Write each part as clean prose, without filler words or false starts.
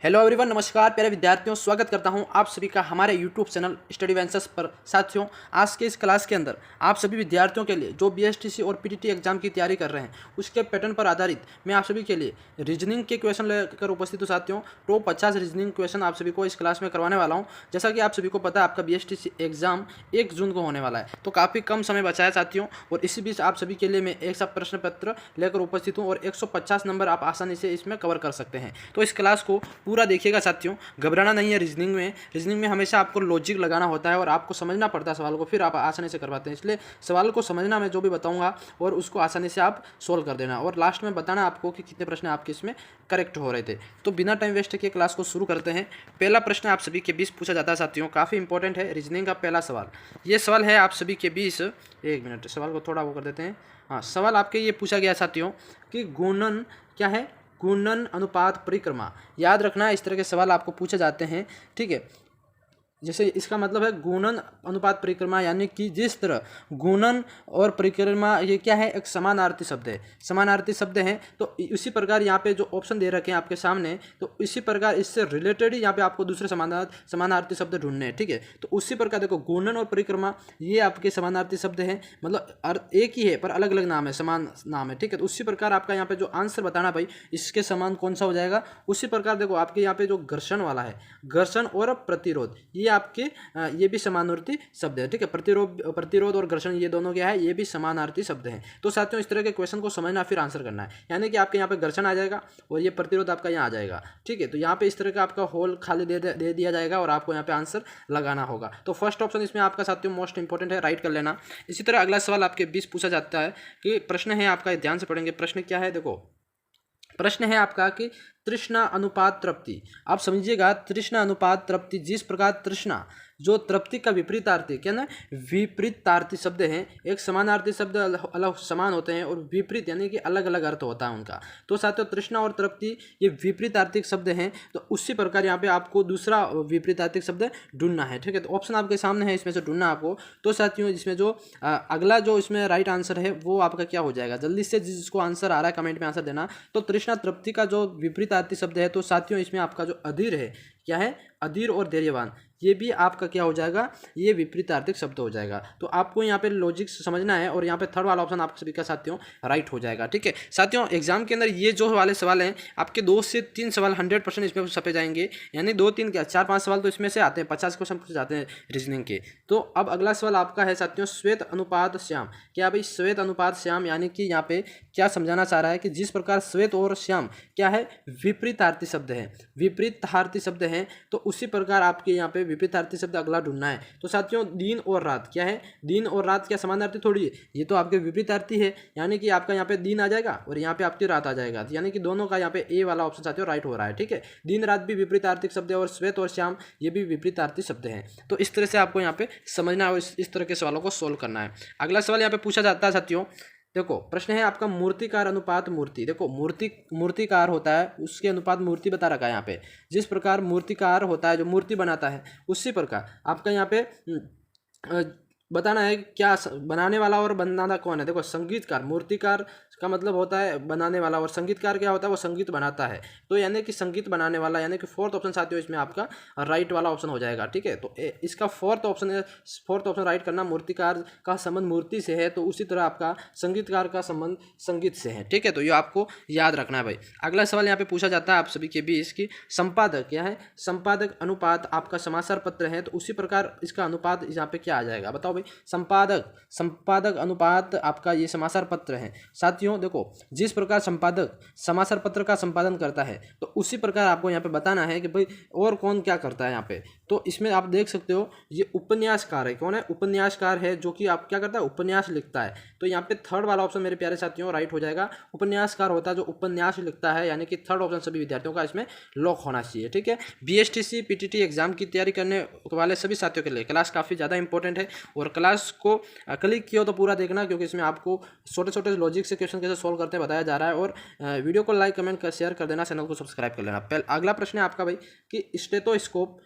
Hello everyone, नमस्कार प्यारे विद्यार्थियों, स्वागत करता हूं आप सभी का हमारे यूट्यूब चैनल स्टडी वेंचर्स पर। साथियों, आज के इस क्लास के अंदर आप सभी विद्यार्थियों के लिए जो बीएसटीसी और पीटीटी एग्जाम की तैयारी कर रहे हैं उसके पैटर्न पर आधारित मैं आप सभी के लिए रीजनिंग के क्वेश्चन लेकर उपस्थित हूँ। साथियों, टॉप 50 रीजनिंग क्वेश्चन आप सभी को इस क्लास में करवाने वाला हूँ। जैसा कि आप सभी को पता है, आपका बीएसटीसी एग्जाम 1 जून को होने वाला है, तो काफ़ी कम समय बचा है साथियों। और इसी बीच आप सभी के लिए मैं एक सा प्रश्न पत्र लेकर उपस्थित हूँ और 150 नंबर आप आसानी से इसमें कवर कर सकते हैं। तो इस क्लास को पूरा देखिएगा साथियों, घबराना नहीं है। रीजनिंग में हमेशा आपको लॉजिक लगाना होता है और आपको समझना पड़ता है सवाल को, फिर आप आसानी से कर पाते हैं। इसलिए सवाल को समझना, मैं जो भी बताऊंगा और उसको आसानी से आप सोल्व कर देना, और लास्ट में बताना आपको कि कितने प्रश्न आपके इसमें करेक्ट हो रहे थे। तो बिना टाइम वेस्ट किए क्लास को शुरू करते हैं। पहला प्रश्न आप सभी के बीच पूछा जाता है साथियों, काफ़ी इंपॉर्टेंट है रीजनिंग का पहला सवाल। ये सवाल है आप सभी के बीच, एक मिनट सवाल को थोड़ा वो कर देते हैं। हाँ, सवाल आपके ये पूछा गया साथियों कि गुणन क्या है, गुणन अनुपात परिक्रमा। याद रखना, इस तरह के सवाल आपको पूछे जाते हैं, ठीक है। जैसे इसका मतलब है गुणन अनुपात परिक्रमा, यानी कि जिस तरह गुणन और परिक्रमा ये क्या है, एक समानार्थी शब्द है, समानार्थी शब्द हैं। तो उसी प्रकार यहाँ पे जो ऑप्शन दे रखे हैं आपके सामने, तो इसी प्रकार इससे रिलेटेड ही यहाँ पे आपको दूसरे समानार्थी शब्द ढूंढने हैं, ठीक है। तो उसी प्रकार देखो, गुणन और परिक्रमा ये आपके समानार्थी शब्द हैं, मतलब अर्थ एक ही है पर अलग अलग नाम है, समान नाम है, ठीक है। तो उसी प्रकार आपका यहाँ पे जो आंसर बताना भाई इसके समान कौन सा हो जाएगा। उसी प्रकार देखो, आपके यहाँ पे जो घर्षण वाला है, घर्षण और प्रतिरोध, ये आपके ये भी समानार्थी शब्द है, ठीक है। प्रतिरोध और घर्षण ये दोनों क्या है, ये भी समानार्थी शब्द हैं। तो साथियों, इस तरह के क्वेश्चन को समझना फिर आंसर करना है, यानी कि आपके यहाँ पे घर्षण आ जाएगा और ये प्रतिरोध आपका यहाँ आ जाएगा, ठीक है। तो यहाँ पे इस तरह का आपका होल खाली दे दिया जाएगा और आपको यहाँ पे आंसर लगाना होगा। तो फर्स्ट ऑप्शन इसमें आपका साथियों मोस्ट इंपॉर्टेंट है, राइट कर लेना। इसी तरह अगला सवाल आपके बीच पूछा जाता है कि प्रश्न है आपका, ध्यान से पढ़ेंगे। प्रश्न क्या है, देखो प्रश्न है आपका कि तृष्णा अनुपात तृप्ति। आप समझिएगा, तृष्णा अनुपात तृप्ति, जिस प्रकार तृष्णा जो तृप्ति का विपरीतार्थी क्या ना, विपरीतार्थी शब्द हैं। एक समानार्थी शब्द अलग समान होते हैं और विपरीत यानी कि अलग अलग अर्थ होता है उनका। तो साथियों, तृष्णा और तृप्ति ये विपरीतार्थिक शब्द हैं। तो उसी प्रकार यहाँ पे आपको दूसरा विपरीतार्थिक शब्द ढूंढना है, ठीक है। तो ऑप्शन आपके सामने है, इसमें से ढूंढना आपको। तो साथियों, इसमें जो अगला जो इसमें राइट आंसर है वो आपका क्या हो जाएगा, जल्दी से जिसको आंसर आ रहा है कमेंट में आंसर देना। तो तृष्णा तृप्ति का जो विपरीतार्थी शब्द है, तो साथियों इसमें आपका जो अधीर है, क्या है, अधीर और धैर्यवान, ये भी आपका क्या हो जाएगा, ये विपरीतार्थिक शब्द हो जाएगा। तो आपको यहाँ पे लॉजिक समझना है और यहाँ पे थर्ड वाला ऑप्शन आप सभी का साथियों राइट हो जाएगा, ठीक है। साथियों, एग्जाम के अंदर ये जो वाले सवाल हैं आपके 2 से 3 सवाल 100% इसमें छपे जाएंगे, यानी 2-3 क्या 4-5 सवाल तो इसमें से आते हैं, 50 क्वेश्चन पूछे जाते हैं रीजनिंग के। तो अब अगला सवाल आपका है साथियों, श्वेत अनुपात श्याम। क्या भाई, श्वेत अनुपात श्याम यानी कि यहाँ पे क्या समझाना चाह रहा है कि जिस प्रकार श्वेत और श्याम क्या है, विपरीतार्थी शब्द है, विपरीतार्थी शब्द हैं। तो उसी प्रकार आपके यहाँ पे विपरीतार्थी शब्द अगला ढूंढना है। तो साथियों, दिन और रात क्या है, दिन और रात क्या समानार्थी थोड़ी है, ये तो आपके विपरीतार्थी है, यानी कि आपका यहाँ पे दिन आ जाएगा और यहाँ पे आपकी रात आ जाएगा, यानी कि दोनों का यहाँ पे ए वाला ऑप्शन साथियों राइट हो रहा है, ठीक है। दिन रात भी विपरीतार्थिक शब्द है और श्वेत और श्याम ये भी विपरीतार्थी शब्द हैं। तो इस तरह से आपको यहाँ पे समझना है और इस तरह के सवालों को सोल्व करना है। अगला सवाल यहाँ पे पूछा जाता है साथियों, देखो प्रश्न है आपका मूर्तिकार अनुपात मूर्ति। देखो मूर्तिकार होता है, उसके अनुपात मूर्ति बता रखा है यहाँ पे। जिस प्रकार मूर्तिकार होता है जो मूर्ति बनाता है, उसी प्रकार आपका यहाँ पे बताना है क्या बनाने वाला और बनाना कौन है। देखो, संगीतकार, मूर्तिकार का मतलब होता है बनाने वाला, और संगीतकार क्या होता है, वो संगीत बनाता है। तो यानी कि संगीत बनाने वाला, यानी कि फोर्थ ऑप्शन साथियों इसमें आपका राइट वाला ऑप्शन हो जाएगा, ठीक है। तो इसका फोर्थ ऑप्शन राइट करना। मूर्तिकार का संबंध मूर्ति से है, तो उसी तरह आपका संगीतकार का संबंध संगीत से है, ठीक है। तो ये आपको याद रखना है भाई। अगला सवाल यहाँ पे पूछा जाता है आप सभी के बीच की संपादक क्या है, संपादक अनुपात आपका समाचार पत्र है, तो उसी प्रकार इसका अनुपात यहाँ पे क्या आ जाएगा, बताओ भाई। संपादक अनुपात आपका ये समाचार पत्र है। साथियों देखो, जिस प्रकार संपादक समाचार पत्र का संपादन करता है, तो उसी प्रकार आपको यहाँ पे बताना है कि भाई और कौन क्या करता है यहाँ पे। तो इसमें आप देख सकते हो, ये उपन्यासकार है, कौन है, उपन्यासकार है, जो कि आप क्या करता है, उपन्यास लिखता है। तो यहाँ पे थर्ड वाला ऑप्शन मेरे प्यारे साथियों राइट हो जाएगा। उपन्यासकार होता है जो उपन्यास लिखता है, यानी कि थर्ड ऑप्शन सभी विद्यार्थियों का इसमें लॉक होना चाहिए, ठीक है। बीएसटीसी पीटीटी एग्जाम की तैयारी करने वाले सभी साथियों के लिए क्लास काफ़ी ज़्यादा इंपॉर्टेंट है, और क्लास को क्लिक किया तो पूरा देखना, क्योंकि इसमें आपको छोटे छोटे लॉजिक से क्वेश्चन कैसे सोल्व करते हैं बताया जा रहा है। और वीडियो को लाइक कमेंट शेयर कर देना, चैनल को सब्सक्राइब कर लेना। अगला प्रश्न है आपका भाई कि स्टेथोस्कोप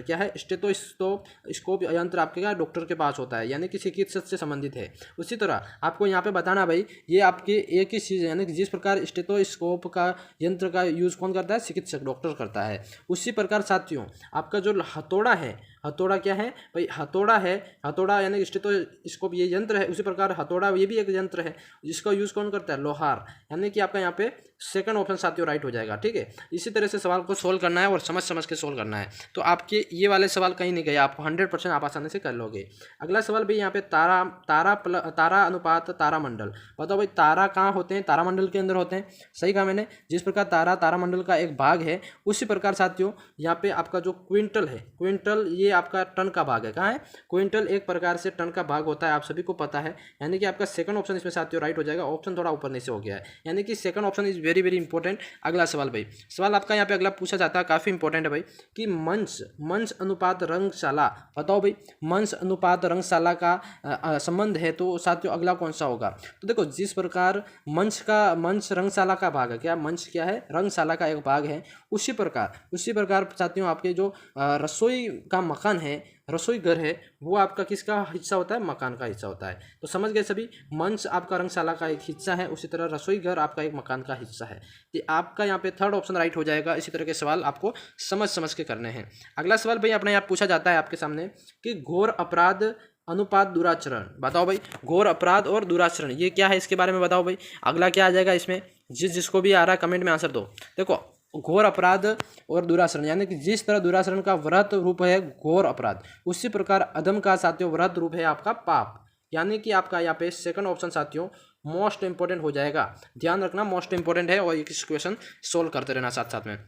यंत्र क्या है, स्टेथोस्कोप यंत्र आपके क्या डॉक्टर के पास होता है, यानी कि चिकित्सक से संबंधित है। उसी तरह आपको यहाँ पे बताना भाई, ये आपके एक ही चीज़, यानी कि जिस प्रकार स्टेथोस्कोप का यंत्र का यूज़ कौन करता है, चिकित्सक डॉक्टर करता है। उसी प्रकार साथियों आपका जो हथौड़ा है, हथौड़ा क्या है भाई, हथौड़ा है, हथौड़ा यानी स्टेथोस्कोप ये यंत्र है, उसी प्रकार हथौड़ा ये भी एक यंत्र है जिसका यूज़ कौन करता है, लोहार। यानी कि आपका यहाँ पे सेकंड ऑप्शन साथियों राइट हो जाएगा। ठीक है, इसी तरह से सवाल को सोल्व करना है और समझ समझ के सोल्व करना है। तो आपके ये वाले सवाल कहीं नहीं गए, आपको 100% आप आसानी से कर लोगे। अगला सवाल भाई यहाँ पे तारा अनुपात तारामंडल, बताओ भाई तारा कहाँ होते हैं, तारामंडल के अंदर होते हैं। सही कहा मैंने, जिस प्रकार तारामंडल का एक भाग है, उसी प्रकार साथियों यहाँ पे आपका जो क्विंटल है, क्विंटल ये आपका टन का भाग है। कहाँ है, क्विंटल एक प्रकार से टन का भाग होता है, आप सभी को पता है। यानी कि आपका सेकंड ऑप्शन इसमें साथियों राइट हो जाएगा। ऑप्शन थोड़ा ऊपर नीचे हो गया है, यानी कि second option is very very important. अगला सवाल भाई, सवाल आपका यहाँ पे अगला पूछा जाता है, काफी इंपॉर्टेंट है भाई, कि मंच अनुपात रंगशाला, बताओ भाई मंच अनुपात रंगशाला का संबंध है तो साथियों अगला कौन सा होगा। तो देखो, जिस प्रकार मंच रंगशाला का भाग है, क्या मंच क्या है, रंगशाला का एक भाग है, उसी प्रकार साथियों आपके जो रसोई का मकान है, रसोई घर है, वो आपका किसका हिस्सा होता है, मकान का हिस्सा होता है। तो समझ गए सभी, मंच आपका रंगशाला का एक हिस्सा है, उसी तरह रसोई घर आपका एक मकान का हिस्सा है। तो आपका यहाँ पे थर्ड ऑप्शन राइट हो जाएगा। इसी तरह के सवाल आपको समझ के करने हैं। अगला सवाल भाई अपने यहाँ पूछा जाता है आपके सामने कि घोर अपराध अनुपात दुराचरण, बताओ भाई घोर अपराध और दुराचरण ये क्या है, इसके बारे में बताओ भाई। अगला क्या आ जाएगा इसमें, जिसको भी आ रहा है कमेंट में आंसर दो। देखो, घोर अपराध और दुराचरण, यानी कि जिस तरह दुराचरण का वृहत रूप है घोर अपराध, उसी प्रकार अधम का साथियों वृहत रूप है आपका पाप। यानी कि आपका यहाँ पे सेकंड ऑप्शन साथियों मोस्ट इंपोर्टेंट हो जाएगा। ध्यान रखना, मोस्ट इंपोर्टेंट है और ये क्वेश्चन सोल्व करते रहना साथ साथ में।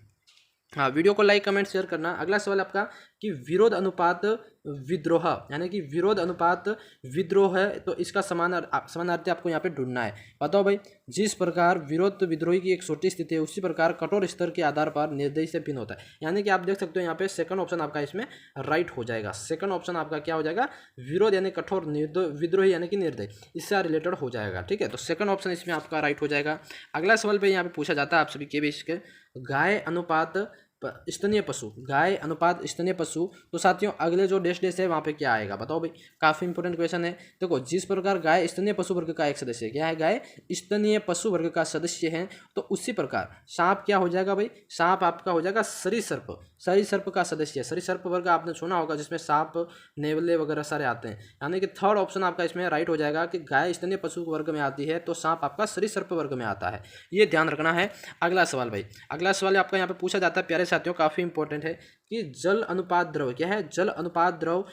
हाँ, वीडियो को लाइक कमेंट शेयर करना। अगला सवाल आपका कि विरोध अनुपात विद्रोह, यानी कि विरोध अनुपात विद्रोह है, तो इसका समानार्थी आपको यहाँ पे ढूंढना है। बताओ भाई, जिस प्रकार विरोध विद्रोही की एक छोटी स्थिति है, उसी प्रकार कठोर स्तर के आधार पर निर्दयी से भिन्न होता है। यानी कि आप देख सकते हो यहाँ पे सेकंड ऑप्शन आपका इसमें राइट हो जाएगा। सेकंड ऑप्शन आपका क्या हो जाएगा, विरोध यानी कठोर, विद्रोही यानी कि निर्दयी, इससे रिलेटेड हो जाएगा। ठीक है, तो सेकंड ऑप्शन इसमें आपका राइट हो जाएगा। अगला सवाल पे यहाँ पे पूछा जाता है आप सभी के बीच के, गाय अनुपात स्तनीय पशु, गाय अनुपात स्तनीय पशु, तो साथियों अगले जो डेश है वहाँ पे क्या आएगा, बताओ भाई। काफ़ी इंपॉर्टेंट क्वेश्चन है। देखो, जिस प्रकार गाय स्तनीय पशु वर्ग का एक सदस्य है, क्या है, गाय स्तनीय पशु वर्ग का सदस्य है, तो उसी प्रकार सांप क्या हो जाएगा भाई, सांप आपका हो जाएगा सरीसर्प का सदस्य है। सरीसर्प वर्ग आपने सुना होगा, जिसमें सांप नेवले वगैरह सारे आते हैं। यानी कि थर्ड ऑप्शन आपका इसमें राइट हो जाएगा कि गाय स्तनीय पशु वर्ग में आती है, तो सांप आपका सरीसर्प वर्ग में आता है। ये ध्यान रखना है। अगला सवाल भाई, अगला सवाल आपका यहाँ पे पूछा जाता है प्यारे साथियों, काफ़ी इंपॉर्टेंट है कि जल अनुपात द्रव, क्या है, जल अनुपात द्रव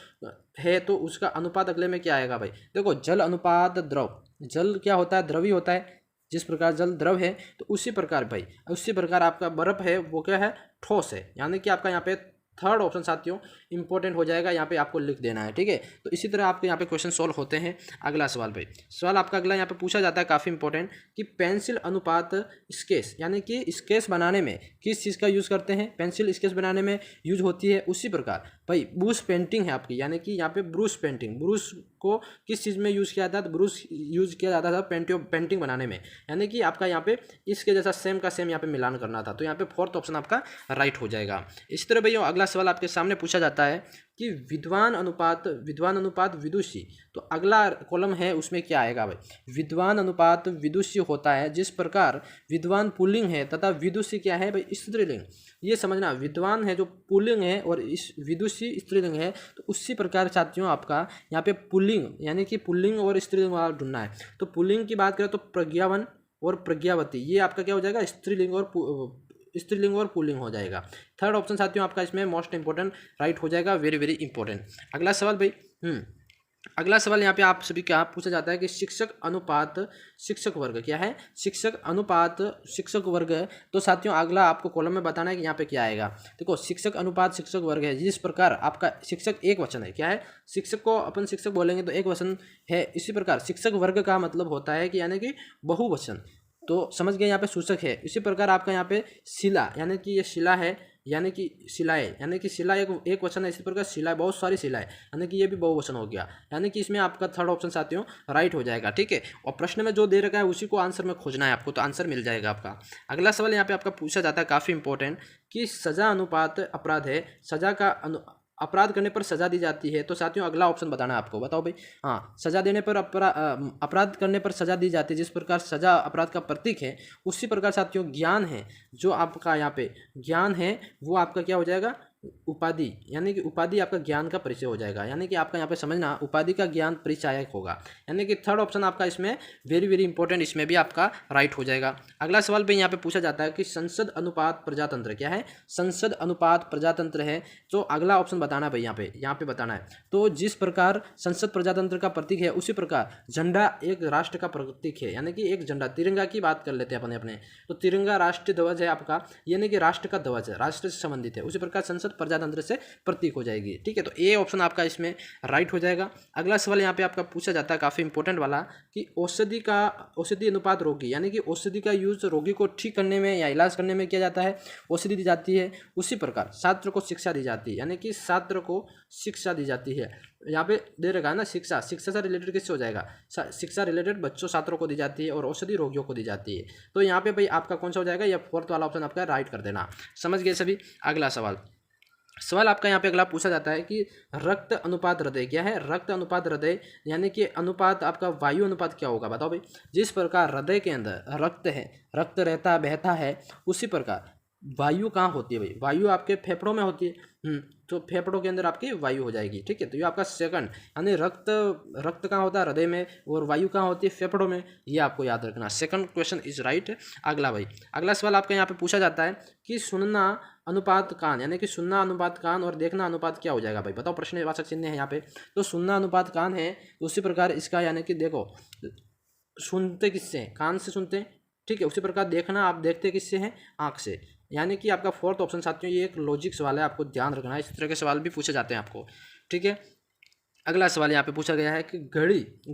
है, तो उसका अनुपात अगले में क्या आएगा भाई। देखो, जल अनुपात द्रव, जल क्या होता है, द्रवी होता है। जिस प्रकार जल द्रव है, तो उसी प्रकार आपका बर्फ है, वो क्या है, ठोस है। यानी कि आपका यहाँ पे थर्ड ऑप्शन साथियों इंपॉर्टेंट हो जाएगा, यहाँ पे आपको लिख देना है। ठीक है, तो इसी तरह आपके यहाँ पे क्वेश्चन सॉल्व होते हैं। अगला सवाल भाई, सवाल आपका अगला यहाँ पे पूछा जाता है काफ़ी इंपॉर्टेंट कि पेंसिल अनुपात स्केच, यानी कि स्केच बनाने में किस चीज़ का यूज़ करते हैं, पेंसिल स्केच बनाने में यूज होती है। उसी प्रकार भाई ब्रूश पेंटिंग है आपकी, यानी कि यहाँ पे ब्रूश पेंटिंग, ब्रूश को किस चीज़ में यूज़ किया जाता है, ब्रूश यूज़ किया जाता था पेंटिंग बनाने में। यानी कि आपका यहाँ पे इसके जैसा सेम का सेम यहाँ पे मिलान करना था, तो यहाँ पे फोर्थ ऑप्शन आपका राइट हो जाएगा। इसी तरह भैया अगला सवाल आपके सामने पूछा जाता है कि विद्वान अनुपात विदुषी, तो अगला कॉलम है उसमें क्या आएगा भाई, विद्वान अनुपात विदुषी होता है। जिस प्रकार विद्वान पुल्लिंग है तथा विदुषी क्या है भाई, स्त्रीलिंग। ये समझना, विद्वान है जो पुल्लिंग है और इस विदुषी स्त्रीलिंग है, तो उसी प्रकार साथियों आपका यहाँ पे पुल्लिंग, यानी कि पुल्लिंग और स्त्रीलिंग वाला ढूंढना है। तो पुल्लिंग की बात करें तो प्रज्ञावन और प्रज्ञावती, ये आपका क्या हो जाएगा, स्त्रीलिंग और पुल्लिंग हो जाएगा। थर्ड ऑप्शन साथियों आपका इसमें मोस्ट इंपोर्टेंट राइट हो जाएगा, वेरी वेरी इंपॉर्टेंट। अगला सवाल भाई, अगला सवाल यहाँ पे आप सभी क्या पूछा जाता है कि शिक्षक अनुपात शिक्षक वर्ग, क्या है, शिक्षक अनुपात शिक्षक वर्ग। तो साथियों अगला आपको कॉलम में बताना है कि यहाँ पे क्या आएगा। देखो, शिक्षक अनुपात शिक्षक वर्ग है, जिस प्रकार आपका शिक्षक एक वचन है, क्या है, शिक्षक को अपन शिक्षक बोलेंगे तो एक वचन है। इसी प्रकार शिक्षक वर्ग का मतलब होता है कि यानी कि बहुवचन, तो समझ गए, यहाँ पे सूचक है। इसी प्रकार आपका यहाँ पे शिला, यानी कि ये शिला है, यानी कि शिलाएं, यानी कि शिला एक वचन है। इसी प्रकार शिलाएं, बहुत सारी शिलाएं, यानी कि ये भी बहुवचन हो गया। यानी कि इसमें आपका थर्ड ऑप्शन साथियों राइट हो जाएगा। ठीक है, और प्रश्न में जो दे रखा है उसी को आंसर में खोजना है आपको, तो आंसर मिल जाएगा आपका। अगला सवाल यहाँ पे आपका पूछा जाता है काफ़ी इंपॉर्टेंट कि सजा अनुपात अपराध है, सजा का अपराध करने पर सजा दी जाती है, तो साथियों अगला ऑप्शन बताना है आपको। बताओ भाई। हाँ, सजा देने पर अपराध करने पर सजा दी जाती है, जिस प्रकार सजा अपराध का प्रतीक है, उसी प्रकार साथियों ज्ञान है जो आपका यहाँ पे ज्ञान है वो आपका क्या हो जाएगा, उपाधि, यानी कि उपाधि आपका ज्ञान का परिचय हो जाएगा। यानी कि आपका यहाँ पे समझना उपाधि का ज्ञान परिचायक होगा। यानी कि थर्ड ऑप्शन आपका इसमें वेरी वेरी इंपॉर्टेंट, इसमें भी आपका राइट हो जाएगा। अगला सवाल भी यहाँ पे पूछा जाता है कि संसद अनुपात प्रजातंत्र क्या है, संसद अनुपात प्रजातंत्र है। तो अगला ऑप्शन बताना है भाई, यहाँ पे बताना है। तो जिस प्रकार संसद प्रजातंत्र का प्रतीक है, उसी प्रकार झंडा एक राष्ट्र का प्रतीक है। यानी कि एक झंडा, तिरंगा की बात कर लेते हैं अपने, तो तिरंगा राष्ट्रीय ध्वज है आपका, यानी कि राष्ट्र का ध्वज है, राष्ट्र से संबंधित है। उसी प्रकार संसद प्रजातंत्र से प्रतीक हो जाएगी। ठीक है, तो ए ऑप्शन आपका इसमें राइट हो जाएगा। अगला सवाल यहाँ पे आपका पूछा जाता है काफी इंपॉर्टेंट वाला, कि औषधि अनुपात रोगी, यानी कि औषधि का यूज रोगी को ठीक करने में या इलाज करने में किया जाता है, औषधि दी जाती है। उसी प्रकार छात्र को शिक्षा दी जाती है, यानी कि छात्र को शिक्षा दी जाती है। यहाँ पे दे रखा है ना, शिक्षा से रिलेटेड किससे हो जाएगा, शिक्षा रिलेटेड बच्चों छात्रों को दी जाती है और औषधि रोगियों को दी जाती है। तो यहाँ पे भाई आपका कौन सा हो जाएगा, या फोर्थ वाला ऑप्शन आपका राइट कर देना। समझ गए सभी। अगला सवाल आपका यहाँ पे अगला पूछा जाता है कि रक्त अनुपात हृदय क्या है, रक्त अनुपात हृदय, यानी कि अनुपात आपका वायु अनुपात क्या होगा। बताओ भाई। जिस प्रकार हृदय के अंदर रक्त है, रक्त रहता बहता है, उसी प्रकार वायु कहाँ होती है भाई, वायु आपके फेफड़ों में होती है। तो फेफड़ों के अंदर आपकी वायु हो जाएगी। ठीक है, तो ये आपका सेकंड, यानी रक्त कहाँ होता है, हृदय में, और वायु कहाँ होती है, फेफड़ों में। ये आपको याद रखना। Second question is right. अगला भाई, अगला सवाल आपका यहाँ पे पूछा जाता है कि सुनना अनुपात कान, यानी कि सुनना अनुपात कान और देखना अनुपात क्या हो जाएगा भाई। बताओ, प्रश्नवाचक चिन्ह है यहाँ पे। तो सुनना अनुपात कान है, उसी प्रकार इसका, यानी कि देखो सुनते किससे, कान से सुनते हैं। ठीक है, उसी प्रकार देखना, आप देखते किससे हैं, आँख से। यानी कि आपका फोर्थ ऑप्शन साथियों, ये एक लॉजिक सवाल है, आपको ध्यान रखना है। इस तरह के सवाल भी पूछे जाते हैं आपको। ठीक है, अगला सवाल यहाँ पे पूछा गया है कि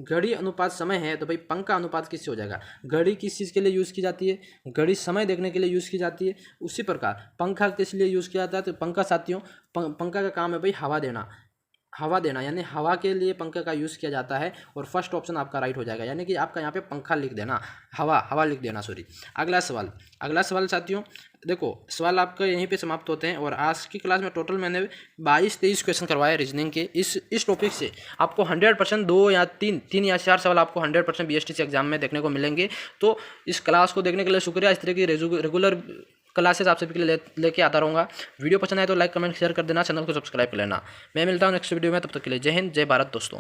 घड़ी अनुपात समय है, तो भाई पंखा अनुपात किससे हो जाएगा। घड़ी किस चीज़ के लिए यूज़ की जाती है, घड़ी समय देखने के लिए यूज़ की जाती है। उसी प्रकार पंखा किस लिए यूज़ किया जाता है, तो पंखा साथियों, पंखा का काम है भाई हवा देना, यानी हवा के लिए पंखे का यूज़ किया जाता है। और फर्स्ट ऑप्शन आपका राइट हो जाएगा, यानी कि आपका यहाँ पे पंखा लिख देना, हवा लिख देना, सॉरी। अगला सवाल साथियों, देखो सवाल आपका यहीं पे समाप्त होते हैं। और आज की क्लास में टोटल मैंने 22-23 क्वेश्चन करवाए रीजनिंग के। इस टॉपिक से आपको 100% 2 या 3 या 4 सवाल आपको 100% BSTC एग्जाम में देखने को मिलेंगे। तो इस क्लास को देखने के लिए शुक्रिया। इस तरह की रेगुलर क्लासेस आप सभी के लिए लेके आता रहूँगा। वीडियो पसंद आए तो लाइक कमेंट शेयर कर देना, चैनल को सब्सक्राइब कर लेना। मैं मिलता हूँ नेक्स्ट वीडियो में, तब तक के लिए जय हिंद, जय भारत दोस्तों।